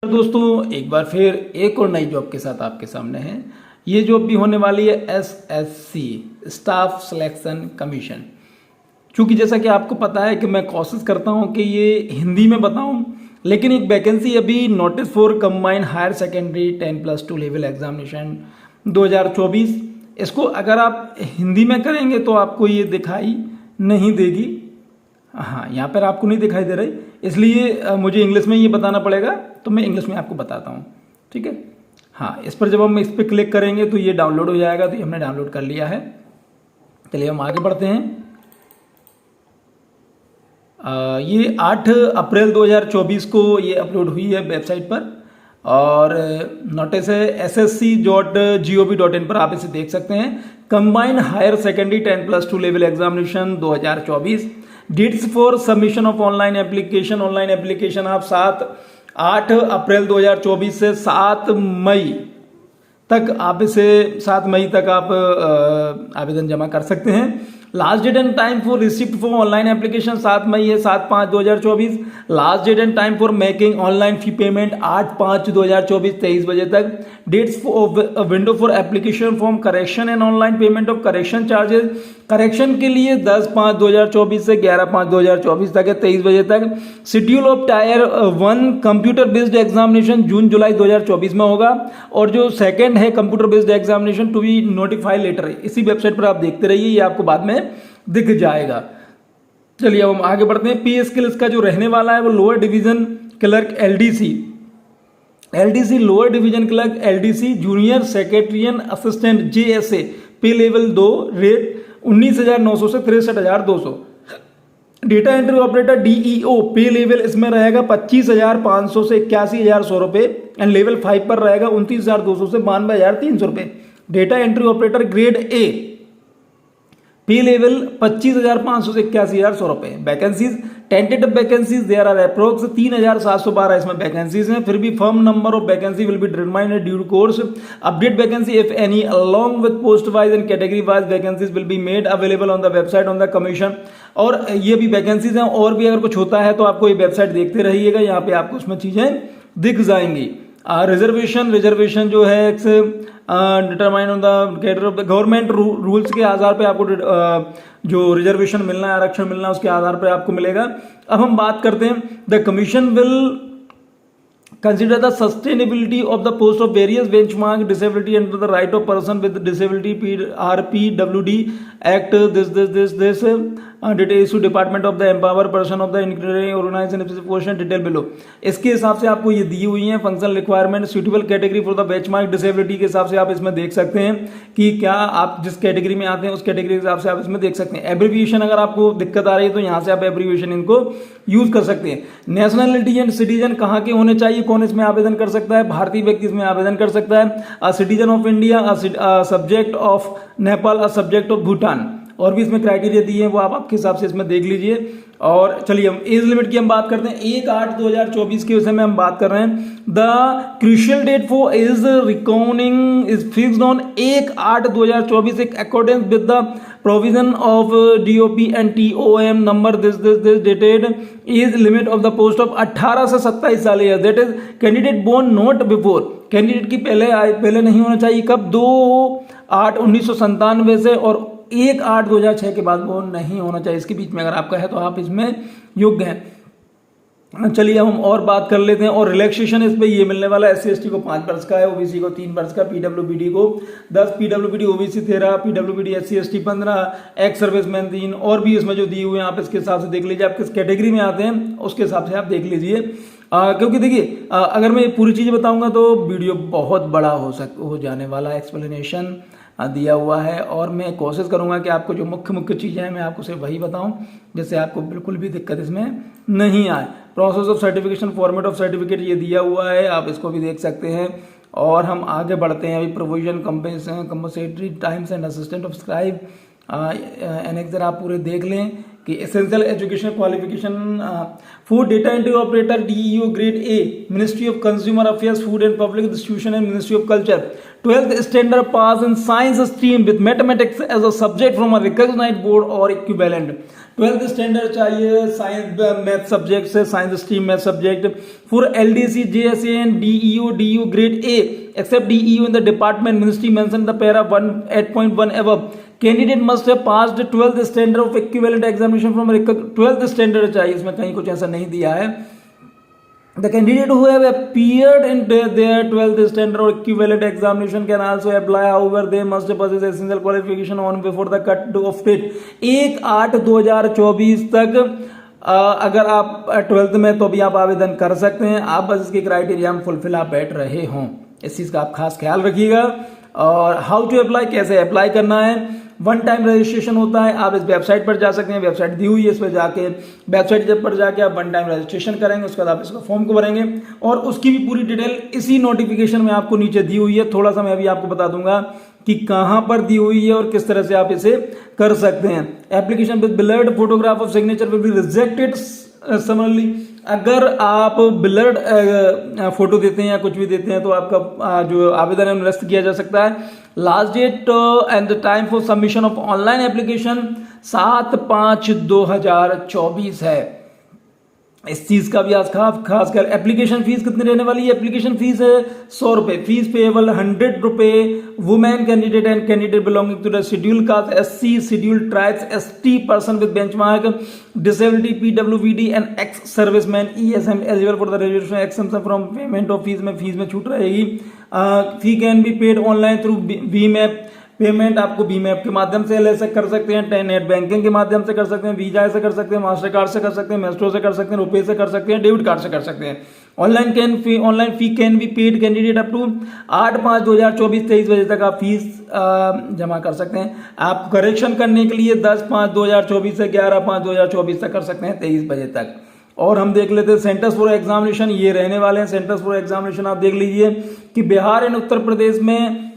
दोस्तों एक बार फिर एक और नई जॉब के साथ आपके सामने है। ये जॉब भी होने वाली है एसएससी स्टाफ सिलेक्शन कमीशन। क्योंकि जैसा कि आपको पता है कि मैं कोशिश करता हूं कि ये हिंदी में बताऊं, लेकिन एक वैकेंसी अभी notice for combined higher secondary 10+2 level examination 2024, इसको अगर आप हिंदी में करेंगे तो आपको ये दिखाई नहीं देगी। हाँ, यहाँ पर आपको नहीं दिखाई दे रही, इसलिए मुझे इंग्लिश में ये बताना पड़ेगा, तो मैं इंग्लिश में आपको बताता हूँ। ठीक है, हाँ, इस पर जब हम इस पर क्लिक करेंगे तो ये डाउनलोड हो जाएगा। तो ये हमने डाउनलोड कर लिया है। चलिए हम आगे बढ़ते हैं। ये 8 अप्रैल 2024 को ये अपलोड हुई है वेबसाइट पर, और नोटिस है ssc.gov.in पर, आप इसे देख सकते हैं। Combined higher secondary 10+2 level examination 2024, dates for submission of online application. Online application आप 8 अप्रैल 2024 से 7 मई तक आप इसे 7 मई तक आप आवेदन जमा कर सकते हैं। Last date and time for receipt for online application 7 मई है, 7/5/2024। Last date and time for making online fee payment 8/5/2024 23 बजे तक। Dates for window for application form correction and online payment of correction charges. Correction के लिए 10/5/2024 से 11/5/2024 तक है, 23 बजे तक। Schedule of tier 1 computer based examination जून जुलाई 2024 में होगा, और जो सेकंड है computer based examination to be notified later. इसी वेबसाइट पर आप देखते रहिए, ये आपको बाद में दिख जाएगा। चलिए अब हम आगे बढ़ते हैं। पे स्केल इसका जो रहने वाला है वो lower division clerk LDC lower division clerk LDC junior secretariat assistant JSA पे लेवल 2 रेट 19,900 से 63,200। Data entry operator DEO pay level इसमें रहेगा 25,500 से 81,100 रुपए, एंड लेवल 5 पर रहेगा 29,200 से 92,300 रुपए। Data entry operator grade A pay level 25,500 से 81,100 रुपए। Vacancies tentative vacancies there are approx 3,712 इसमें वैकेंसीज हैं। फिर भी firm number of vacancy will be determined due course. Update vacancy if any along with post wise and category wise vacancies will be made available on the website on the commission. और ये भी vacancies हैं, और भी अगर कुछ होता है तो आपको ये वेबसाइट देखते रहिएगा, यहाँ पे आपको उसमें चीजें दिख जाएंगी। रिजर्वेशन जो है determine on the government rules के आधार पे आपको जो रिजर्वेशन मिलना है, आरक्षण मिलना है, उसके आधार पे आपको मिलेगा। अब हम बात करते हैं, the commission will consider the sustainability of the post of various benchmark disability under the right of person with disability RPWD Act this detail issue department of the empower person of the organization portion detail below। इसके हिसाब से आपको ये दी हुई है functional requirement suitable category for the benchmark disability के हिसाब से आप इसमें देख सकते हैं कि क्या आप जिस कैटेगरी में आते हैं उस कैटेगरी के हिसाब से आप इसमें देख सकते हैं। एब्रीविएशन अगर आपको दिक्कत आ रही है तो यहाँ से आप एब्रीविएशन इनको यूज कर सकते हैं। नेशनलिटी एंड सिटीजन कहाँ के होने चाहिए, कौन इसमें आवेदन कर सकता है? भारतीय व्यक्ति इसमें आवेदन कर सकता है। A citizen of India, a subject of Nepal, a subject of Bhutan. और भी इसमें क्राइटेरिया दिए हैं, वो आप आपके हिसाब से इसमें देख लीजिए। और चलिए हम एज लिमिट की हम बात करते हैं। 1/8/2024 के विषय में हम बात कर रहे हैं। The crucial date for age recording is fixed on 1/8/2024 in accordance with the provision of DOP and TOM number this dated is limit of the post of 18 से 27 साल है। that is candidate born not before, candidate की पहले नहीं होना चाहिए। कब? 2/8/1997 से और 1/8/2006 के बाद बोर्न नहीं होना चाहिए। इसके बीच में अगर आपका है तो आप इसमें योग्य हैं। चलिए हम और बात कर लेते हैं। और रिलैक्सेशन इस पे ये मिलने वाला है, SC/ST को 5 वर्ष का है, OBC को 3 वर्ष का, PWBD को 10, PWBD OBC 13, PWBD SC/ST 15, ex serviceman 3, और भी इसमें जो दिए हुए हैं आप इसके हिसाब से देख लीजिए। आप किस कैटेगरी में आते हैं उसके हिसाब से आप देख लीजिए। क्योंकि देखिए अगर मैं पूरी चीज़ बताऊंगा तो वीडियो बहुत बड़ा हो जाने वाला है। एक्सप्लेनेशन दिया हुआ है, और मैं कोशिश करूंगा कि आपको जो मुख्य चीज़ें हैं मैं आपको सिर्फ वही बताऊं जिससे आपको बिल्कुल भी दिक्कत इसमें नहीं आए। Process of certification, format of certificate ये दिया हुआ है, आप इसको भी देख सकते हैं। और हम आगे बढ़ते हैं। अभी provision compensatory times and assistant of scribe annex आप पूरे देख लें कि essential education qualification food data entry operator DEO grade A, ministry of consumer affairs, food and public distribution and ministry of culture. 12th standard pass in science stream with mathematics as a subject from a recognized board or equivalent। 12th standard चाहिए science math subject से, science stream math subject for LDC JSA and DEO grade A except DEO in the department ministry mentioned the para 8.1 above. Candidate must have passed 12th standard of equivalent examination from 12th standard चाहिए, इसमें कहीं कुछ ऐसा नहीं दिया है. The candidate who have appeared in their 12th standard or equivalent examination can also apply, however they must possess essential qualification on before the cut off date 1/8/2024 तक. अगर आप 12th में तो भी आप आवेदन कर सकते हैं, आप बस इसके क्राइटेरिया में फुलफिल आप बैठ रहे हों, इस चीज़ का आप खास ख्याल रखिएगा. और हाउ टू अप्लाई, कैसे अप्लाई करना है, वन टाइम रजिस्ट्रेशन होता है. आप इस वेबसाइट पर जा सकते हैं, वेबसाइट दी हुई है, इस पर जाके वेबसाइट पर जाके आप वन टाइम रजिस्ट्रेशन करेंगे, उसके बाद आप इसको फॉर्म को भरेंगे और उसकी भी पूरी डिटेल इसी नोटिफिकेशन में आपको नीचे दी हुई है. थोड़ा सा मैं अभी आपको बता दूंगा कि कहां पर दी हुई है और किस तरह से आप इसे कर सकते हैं. Application with blurred photograph of signature will be rejected. समझली, अगर आप ब्लर्ड फोटो देते हैं या कुछ भी देते हैं तो आपका जो आवेदन है निरस्त किया जा सकता है. Last date and the time for submission of online application 7/5/2024 है. इस चीज का भी आज खास कर. एप्लीकेशन फीस कितनी रहने वाली है? एप्लीकेशन फीस है 100 रुपए. फीस पेएबल 100 रुपए women candidate and candidate belonging to the schedule caste, SC, schedule tribes, ST, person with benchmark disability, PWBD and ex serviceman ESM eligible for the reservation exemption from payment of fees में छूट रहेगी. Fee can be paid online through VMAP. Payment आपको VMAP के माध्यम से ले कर सकते हैं, नेट बैंकिंग के माध्यम से कर सकते हैं, वीजा से कर सकते हैं, मास्टर कार्ड से कर सकते हैं, मेस्ट्रो से कर सकते हैं, रुपए से कर सकते हैं, डेबिट कार्ड से कर सकते हैं. Online fee can be paid candidate up to 8/5/2024 23 बजे तक आप फीस जमा कर सकते हैं. आप करेक्शन करने के लिए 10/5/2024 से 11/5/2024 तक कर सकते हैं 23 बजे तक. और हम देख लेते हैं सेंटर्स फॉर एग्जामिनेशन ये रहने वाले हैं. सेंटर्स फॉर एग्जामिनेशन आप देख लीजिए कि बिहार एंड उत्तर प्रदेश में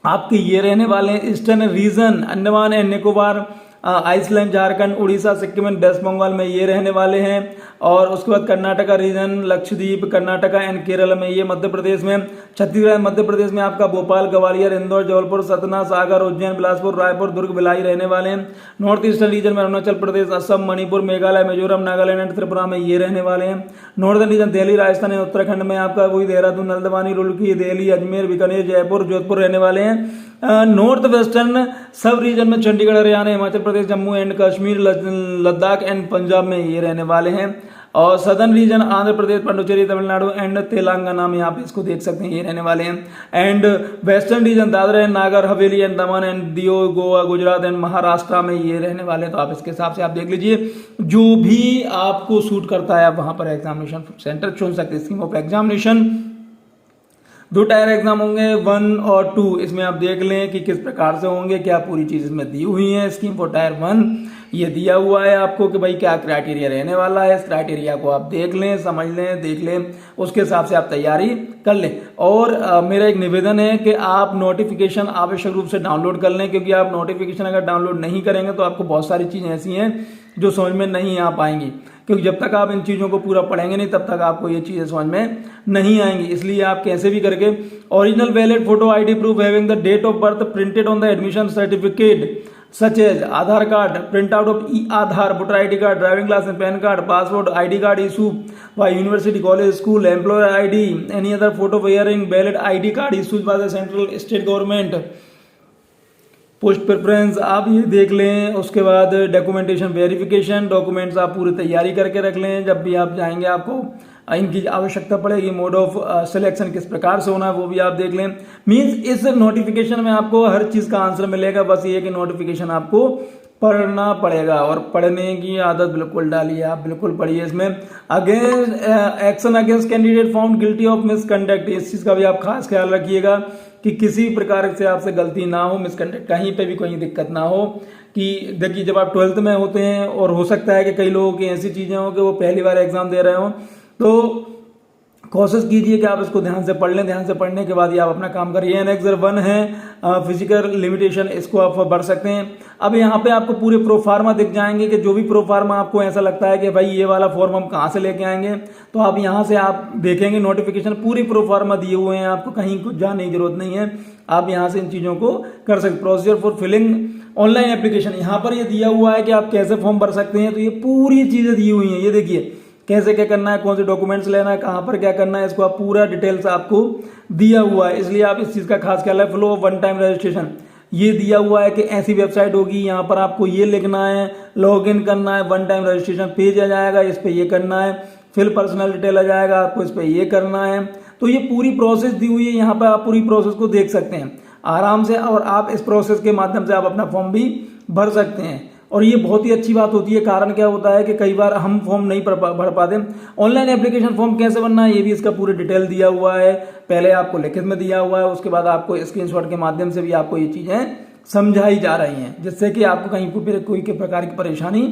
आपके ये रहने वाले हैं. Eastern region, Andaman and Nicobar, Iceland, Jharkhand, Orissa, Sikkim and west Bengal में ये रहने वाले हैं. और उसके बाद कर्नाटका रीजन, लक्षद्वीप, कर्नाटका एंड केरल में ये मध्य प्रदेश में. छत्तीसगढ़ मध्य प्रदेश में आपका भोपाल, ग्वालियर, इंदौर, जबलपुर, सतना, सागर, उज्जैन, बिलासपुर, रायपुर, दुर्ग, भिलाई रहने वाले हैं. नॉर्थ ईस्टर्न रीजन में अरुणाचल प्रदेश, असम, मणिपुर, मेघालय, मिजोरम, नागालैंड एंड त्रिपुरा में ये रहने वाले हैं. Northern region Delhi, Rajasthan and Uttarakhand में आपका वही देहरादून, हल्द्वानी, रुड़की, दिल्ली, अजमेर, बीकानेर, जयपुर, जोधपुर रहने वाले हैं. नॉर्थ वेस्टर्न सब रीजन में चंडीगढ़, हरियाणा, हिमाचल प्रदेश, जम्मू एंड कश्मीर, लद्दाख एंड पंजाब में ये रहने वाले हैं. और southern reason Andhra Pradesh, Puducherry, Tamil Nadu and Telangana में आप इसको देख सकते हैं ये रहने वाले हैं. And western region Dadra and Nagar Haveli and Daman and दियो, गोवा, गुजरात एंड महाराष्ट्र में ये रहने वाले हैं. तो आप इसके हिसाब से आप देख लीजिए जो भी आपको सूट करता है आप वहां पर एग्जामिनेशन सेंटर चुन सकते हैं. Scheme of examination 2 tyre exam होंगे 1 और 2. इसमें आप देख लें कि किस प्रकार से होंगे, क्या पूरी चीज इसमें दी हुई है. स्कीम फॉर टायर 1 ये दिया हुआ है आपको कि भाई क्या क्राइटेरिया रहने वाला है. इस क्राइटेरिया को आप देख लें, समझ लें, देख लें, उसके हिसाब से आप तैयारी कर लें. और मेरा एक निवेदन है कि आप नोटिफिकेशन आवश्यक रूप से डाउनलोड कर लें, क्योंकि आप नोटिफिकेशन अगर डाउनलोड नहीं करेंगे तो आपको बहुत सारी चीजें ऐसी हैं जो समझ में नहीं आ पाएंगी. क्योंकि जब तक आप इन चीज़ों को पूरा पढ़ेंगे नहीं तब तक आपको ये चीज़ें समझ में नहीं आएंगी. इसलिए आप कैसे भी करके original valid photo ID proof having the date of birth printed on the admission certificate such as Aadhaar card, print out of Aadhaar, voter ID card, driving licence, PAN card, passport, ID card issue by university, college, school, employer ID, any other photo wearing valid ID card issued by the central state government, post preference आप ये देख लें. उसके बाद documentation verification, documents आप पूरी तैयारी करके रख लें. जब भी आप जाएंगे आपको इनकी आवश्यकता पड़ेगी. मोड ऑफ सिलेक्शन किस प्रकार से होना है वो भी आप देख लें. मीन्स इस नोटिफिकेशन में आपको हर चीज का आंसर मिलेगा. बस ये कि नोटिफिकेशन आपको पढ़ना पड़ेगा और पढ़ने की आदत बिल्कुल डालिए, आप बिल्कुल पढ़िए. इसमें against action against candidate found guilty of misconduct, इस चीज का भी आप खास ख्याल रखिएगा कि किसी प्रकार से आपसे गलती ना हो, मिसकंडक्ट कहीं पे भी कोई दिक्कत ना हो. कि देखिए जब आप 12th में होते हैं और हो सकता है कि कई लोगों की ऐसी चीजें हो कि वो पहली बार एग्जाम दे रहे हो, तो कोशिश कीजिए कि आप इसको ध्यान से पढ़ लें. ध्यान से पढ़ने के बाद ही आप अपना काम करिए. एनेक्सर 1 है फिजिकल लिमिटेशन, इसको आप भर सकते हैं. अब यहाँ पे आपको पूरे प्रोफार्मा दिख जाएंगे कि जो भी प्रोफार्मा आपको ऐसा लगता है कि भाई ये वाला फॉर्म हम कहाँ से लेके आएंगे, तो आप यहाँ से आप देखेंगे नोटिफिकेशन पूरी प्रोफार्मा दिए हुए हैं. आपको कहीं कुछ जाने की जरूरत नहीं है, आप यहाँ से इन चीजों को कर सकते. Procedure for filling online application, यहाँ पर ये दिया हुआ है कि आप कैसे फॉर्म भर सकते हैं। तो ये पूरी चीजें दी हुई हैं, ये देखिए कैसे क्या करना है, कौन से डॉक्यूमेंट्स लेना है, कहाँ पर क्या करना है, इसको आप पूरा डिटेल्स आपको दिया हुआ है। इसलिए आप इस चीज का खास ख्याल है। Flow of one time registration ये दिया हुआ है कि ऐसी वेबसाइट होगी, यहाँ पर आपको ये लिखना है, लॉग इन करना है, वन टाइम रजिस्ट्रेशन पेज आ जाएगा, इस पे ये करना है, फिर पर्सनल डिटेल आ जाएगा, आपको इस पे ये करना है। तो ये पूरी प्रोसेस दी हुई है, यहाँ पर आप पूरी प्रोसेस को देख सकते हैं आराम से, और आप इस प्रोसेस के माध्यम से आप अपना फॉर्म भी भर सकते हैं। और ये बहुत ही अच्छी बात होती है। कारण क्या होता है कि कई बार हम फॉर्म नहीं भर पाते। ऑनलाइन एप्लीकेशन फॉर्म कैसे बनना है ये भी इसका पूरे डिटेल दिया हुआ है, पहले आपको लिखित में दिया हुआ है, उसके बाद आपको स्क्रीनशॉट के माध्यम से भी आपको ये चीजें समझाई जा रही हैं, जिससे कि आपको कहीं पर कोई प्रकार की परेशानी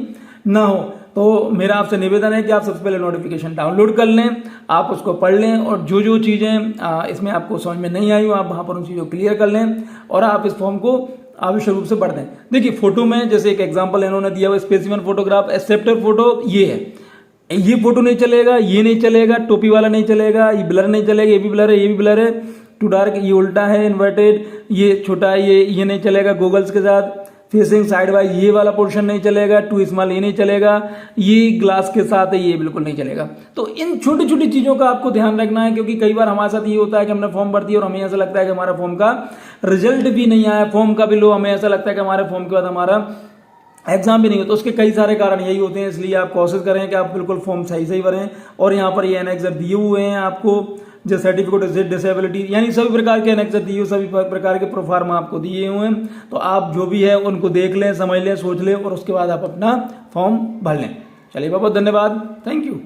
ना हो। तो मेरा आपसे निवेदन है कि आप सबसे पहले नोटिफिकेशन डाउनलोड कर लें, आप उसको पढ़ लें, और जो जो चीज़ें इसमें आपको समझ में नहीं आई हो आप वहाँ पर उन चीज़ों को क्लियर कर लें, और आप इस फॉर्म को आवश्यक रूप से पढ़ दें। देखिए फोटो में जैसे एक एग्जांपल इन्होंने दिया हुआ, स्पेसिमेन फोटोग्राफ एक्सेप्टर फोटो ये है, ये फोटो नहीं चलेगा, ये नहीं चलेगा, टोपी वाला नहीं चलेगा, ये ब्लर नहीं चलेगा, ये भी ब्लर है, ये भी ब्लर है, टू डार्क ये उल्टा है, इन्वर्टेड ये छोटा है, ये नहीं चलेगा गूगल्स के साथ, फेसिंग साइड वाइज ये वाला पोर्शन नहीं चलेगा, टू स्मॉल ये नहीं चलेगा, ये ग्लास के साथ है ये बिल्कुल नहीं चलेगा। तो इन छोटी छोटी चीजों का आपको ध्यान रखना है, क्योंकि कई बार हमारे साथ ये होता है कि हमने फॉर्म भर दिया और हमें ऐसा लगता है कि हमारा फॉर्म का रिजल्ट भी नहीं आया, फॉर्म का भी लो, हमें ऐसा लगता है कि हमारे फॉर्म के बाद हमारा एग्जाम भी नहीं हो। तो उसके कई सारे कारण यही होते हैं। इसलिए आप कोशिश करें कि आप बिल्कुल फॉर्म सही भरें, और यहाँ पर ये एनेक्सर दिए हुए हैं आपको, जो सर्टिफिकेट डिसेबिलिटी यानी सभी प्रकार के एनेक्सर दिए, सभी प्रकार के प्रोफार्मा आपको दिए हुए हैं। तो आप जो भी है उनको देख लें, समझ लें, सोच लें, और उसके बाद आप अपना फॉर्म भर लें। चलिए बहुत बहुत धन्यवाद, थैंक यू।